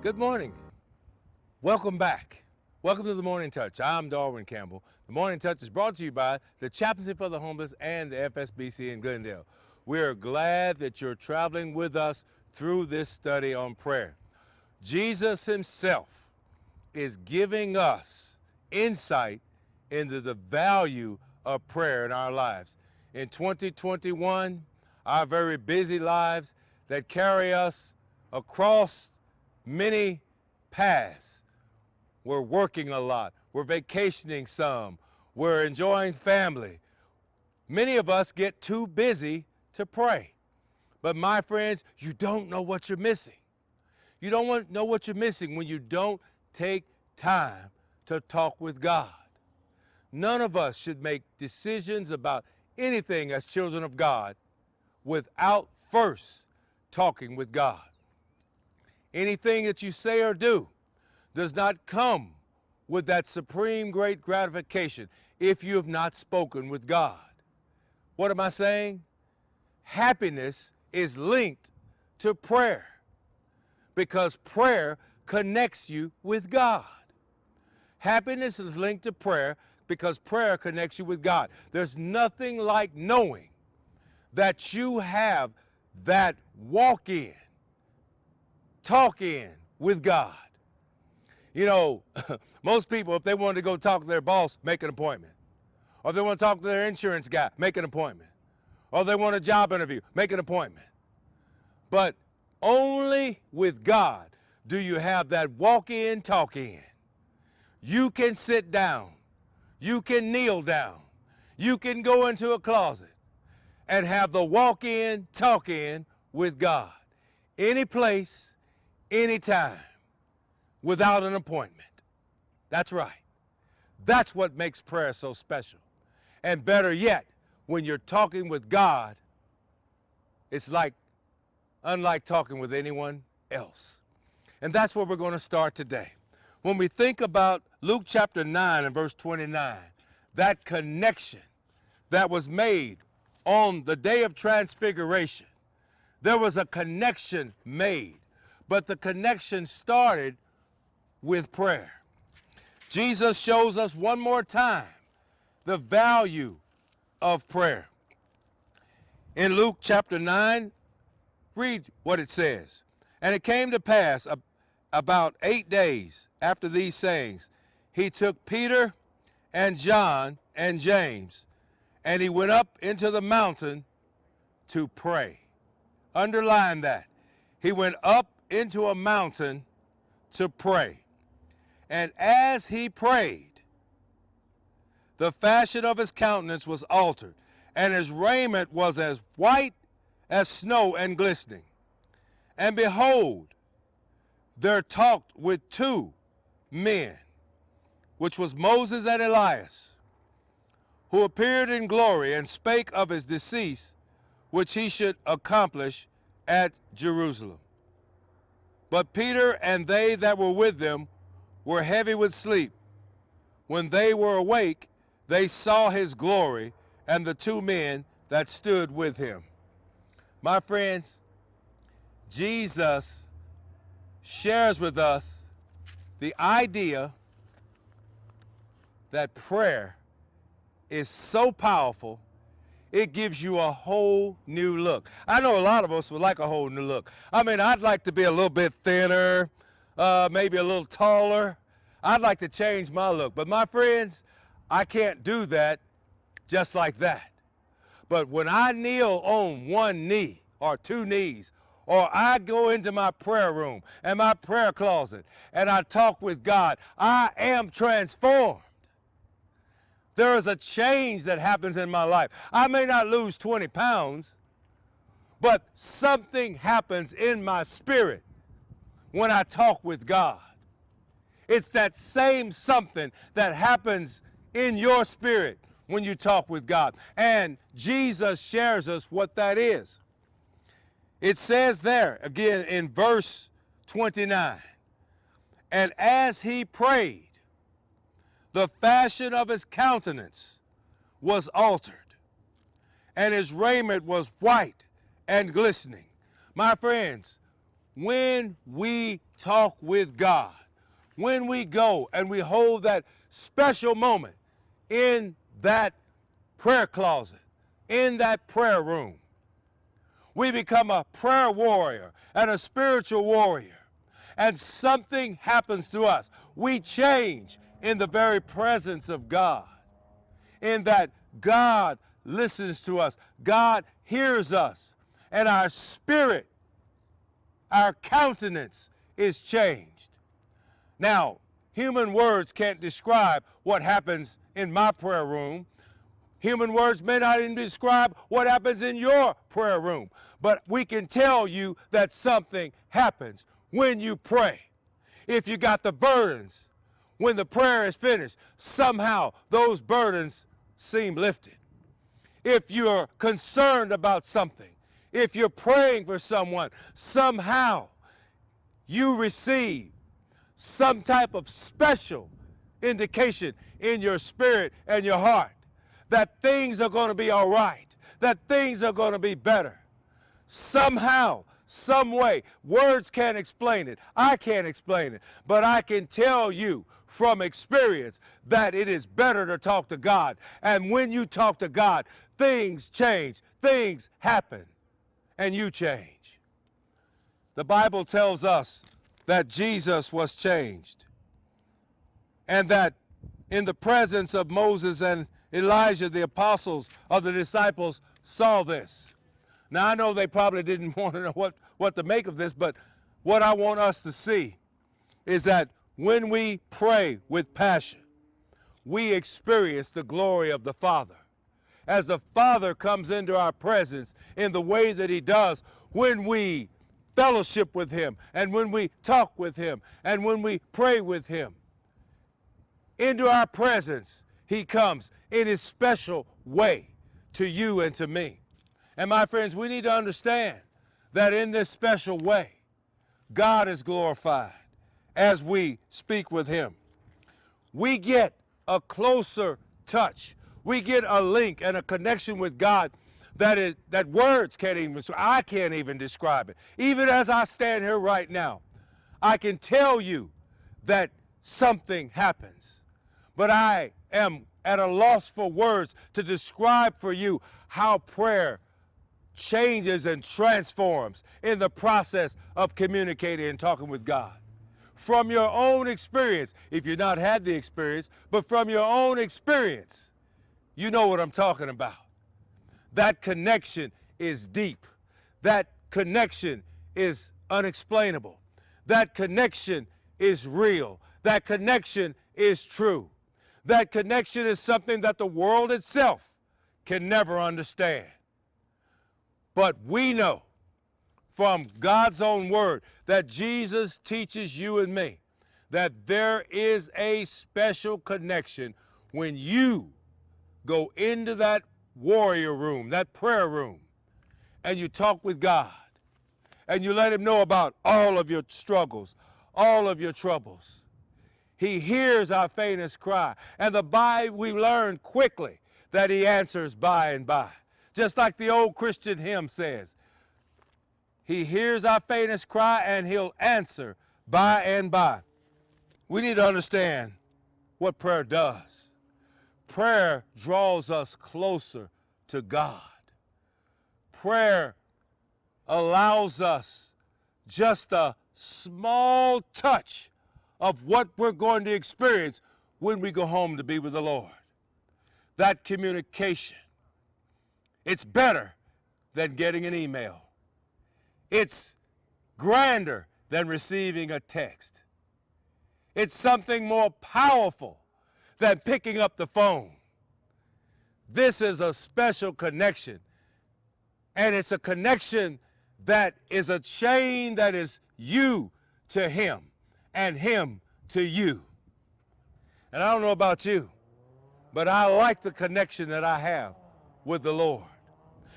Good morning. Welcome back. Welcome to The Morning Touch. I'm Darwin Campbell. The Morning Touch is brought to you by the Chaplaincy for the Homeless and the FSBC in Glendale. We're glad that you're traveling with us through this study on prayer. Jesus himself is giving us insight into the value of prayer in our lives. In 2021, our very busy lives that carry us across many paths. We're working a lot. We're vacationing some. We're enjoying family. Many of us get too busy to pray. But my friends, you don't know what you're missing. You don't know what you're missing when you don't take time to talk with God. None of us should make decisions about anything as children of God without first talking with God. Anything that you say or do does not come with that supreme great gratification if you have not spoken with God. What am I saying? Happiness is linked to prayer because prayer connects you with God. Happiness is linked to prayer because prayer connects you with God. There's nothing like knowing that you have that walk-in, talk-in with God. You know, most people, if they wanted to go talk to their boss, make an appointment. Or if they want to talk to their insurance guy, make an appointment. Or if they want a job interview, make an appointment. But only with God do you have that walk-in, talk-in. You can sit down. You can kneel down. You can go into a closet and have the walk-in, talk-in with God. Any place, anytime, without an appointment. That's right. That's what makes prayer so special. And better yet, when you're talking with God, it's unlike talking with anyone else. And that's where we're going to start today. When we think about Luke chapter 9 and verse 29, that connection that was made on the day of transfiguration, there was a connection made, but the connection started with prayer. Jesus shows us one more time the value of prayer. In Luke chapter 9, read what it says. And it came to pass about 8 days after these sayings, he took Peter and John and James, and he went up into the mountain to pray. Underline that. He went up into a mountain to pray. And as he prayed, the fashion of his countenance was altered, and his raiment was as white as snow and glistening. And behold, there talked with two men, which was Moses and Elias, who appeared in glory and spake of his decease, which he should accomplish at Jerusalem. But Peter and they that were with them were heavy with sleep. When they were awake, they saw his glory and the two men that stood with him. My friends, Jesus shares with us the idea that prayer is so powerful, it gives you a whole new look. I know a lot of us would like a whole new look. I mean, I'd like to be a little bit thinner, maybe a little taller. I'd like to change my look. But my friends, I can't do that just like that. But when I kneel on one knee or two knees, or I go into my prayer room and my prayer closet and I talk with God, I am transformed. There is a change that happens in my life. I may not lose 20 pounds, but something happens in my spirit when I talk with God. It's that same something that happens in your spirit when you talk with God. And Jesus shares us what that is. It says there, again in verse 29, and as he prayed, the fashion of his countenance was altered, and his raiment was white and glistening. My friends, when we talk with God, when we go and we hold that special moment in that prayer closet, in that prayer room, we become a prayer warrior and a spiritual warrior. And something happens to us. We change in the very presence of God, in that God listens to us, God hears us, and our spirit, our countenance is changed. Now, human words can't describe what happens in my prayer room. Human words may not even describe what happens in your prayer room, but we can tell you that something happens when you pray. If you got the burdens, when the prayer is finished, somehow those burdens seem lifted. If you're concerned about something, if you're praying for someone, somehow you receive some type of special indication in your spirit and your heart that things are going to be all right, that things are going to be better. Somehow, some way, words can't explain it. I can't explain it, but I can tell you from experience that it is better to talk to God. And when you talk to God, things change, things happen, and you change. The Bible tells us that Jesus was changed, and that in the presence of Moses and Elijah, the apostles or the disciples saw this. Now, I know they probably didn't want to know what to make of this, but what I want us to see is that when we pray with passion, we experience the glory of the Father. As the Father comes into our presence in the way that he does when we fellowship with him, and when we talk with him, and when we pray with him. Into our presence, he comes in his special way to you and to me. And my friends, we need to understand that in this special way, God is glorified as we speak with him. We get a closer touch. We get a link and a connection with God that words can't even describe. I can't even describe it. Even as I stand here right now, I can tell you that something happens. But I am at a loss for words to describe for you how prayer changes and transforms in the process of communicating and talking with God. From your own experience, if you've not had the experience, but from your own experience, you know what I'm talking about. That connection is deep. That connection is unexplainable. That connection is real. That connection is true. That connection is something that the world itself can never understand. But we know from God's own word that Jesus teaches you and me that there is a special connection when you go into that warrior room, that prayer room, and you talk with God, and you let him know about all of your struggles, all of your troubles. He hears our faintest cry, and we learn quickly that he answers by and by. Just like the old Christian hymn says, he hears our faintest cry and he'll answer by and by. We need to understand what prayer does. Prayer draws us closer to God. Prayer allows us just a small touch of what we're going to experience when we go home to be with the Lord. That communication. It's better than getting an email. It's grander than receiving a text. It's something more powerful than picking up the phone. This is a special connection, and it's a connection that is a chain that is you to him and him to you. And I don't know about you, but I like the connection that I have with the Lord.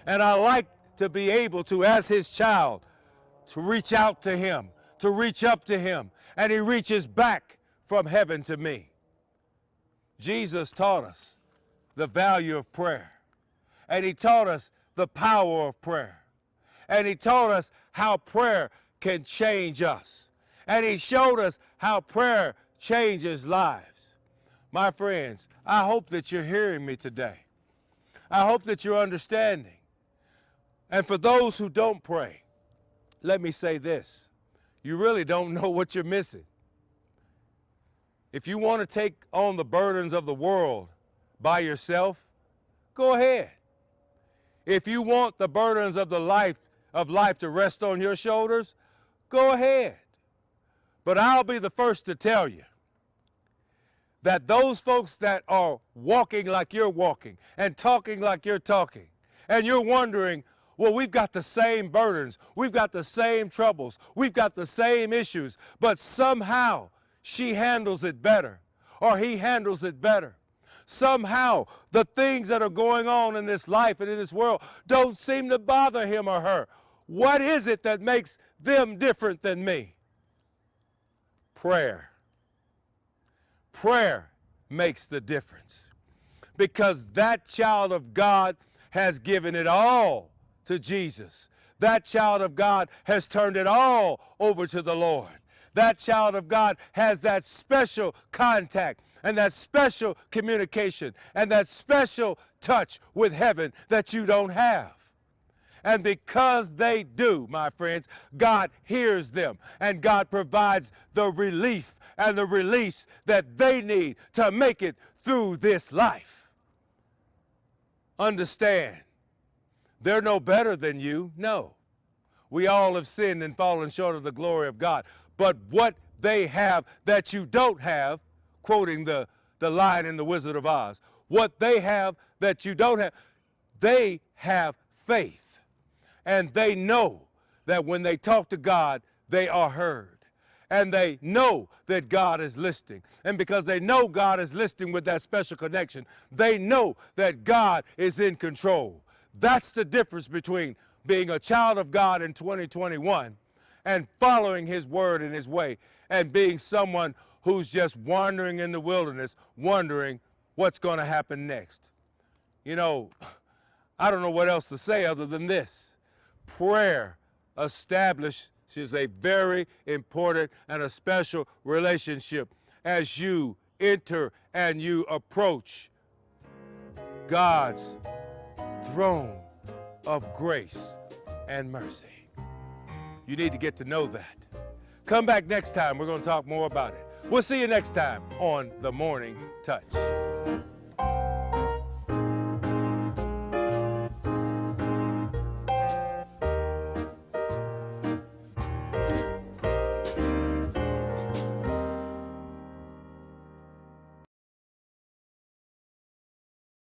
And I like to be able to, as his child, to reach out to him, to reach up to him, and he reaches back from heaven to me. Jesus taught us the value of prayer, and he taught us the power of prayer, and he taught us how prayer can change us. And he showed us how prayer changes lives. My friends, I hope that you're hearing me today. I hope that you're understanding. And for those who don't pray, let me say this. You really don't know what you're missing. If you want to take on the burdens of the world by yourself, go ahead. If you want the burdens of life to rest on your shoulders, go ahead. But I'll be the first to tell you that those folks that are walking like you're walking and talking like you're talking, and you're wondering, well, we've got the same burdens, we've got the same troubles, we've got the same issues, but somehow she handles it better, or he handles it better. Somehow the things that are going on in this life and in this world don't seem to bother him or her. What is it that makes them different than me? Prayer. Prayer makes the difference, because that child of God has given it all to Jesus. That child of God has turned it all over to the Lord. That child of God has that special contact and that special communication and that special touch with heaven that you don't have. And because they do, my friends, God hears them and God provides the relief and the release that they need to make it through this life. Understand, they're no better than you. No. We all have sinned and fallen short of the glory of God. But what they have that you don't have, quoting the Lion and the Wizard of Oz, what they have that you don't have, they have faith. And they know that when they talk to God, they are heard. And they know that God is listening. And because they know God is listening with that special connection, they know that God is in control. That's the difference between being a child of God in 2021 and following his word and his way, and being someone who's just wandering in the wilderness, wondering what's going to happen next. You know, I don't know what else to say other than this. Prayer establishes a very important and a special relationship as you enter and you approach God's throne of grace and mercy. You need to get to know that. Come back next time. We're going to talk more about it. We'll see you next time on The Morning Touch.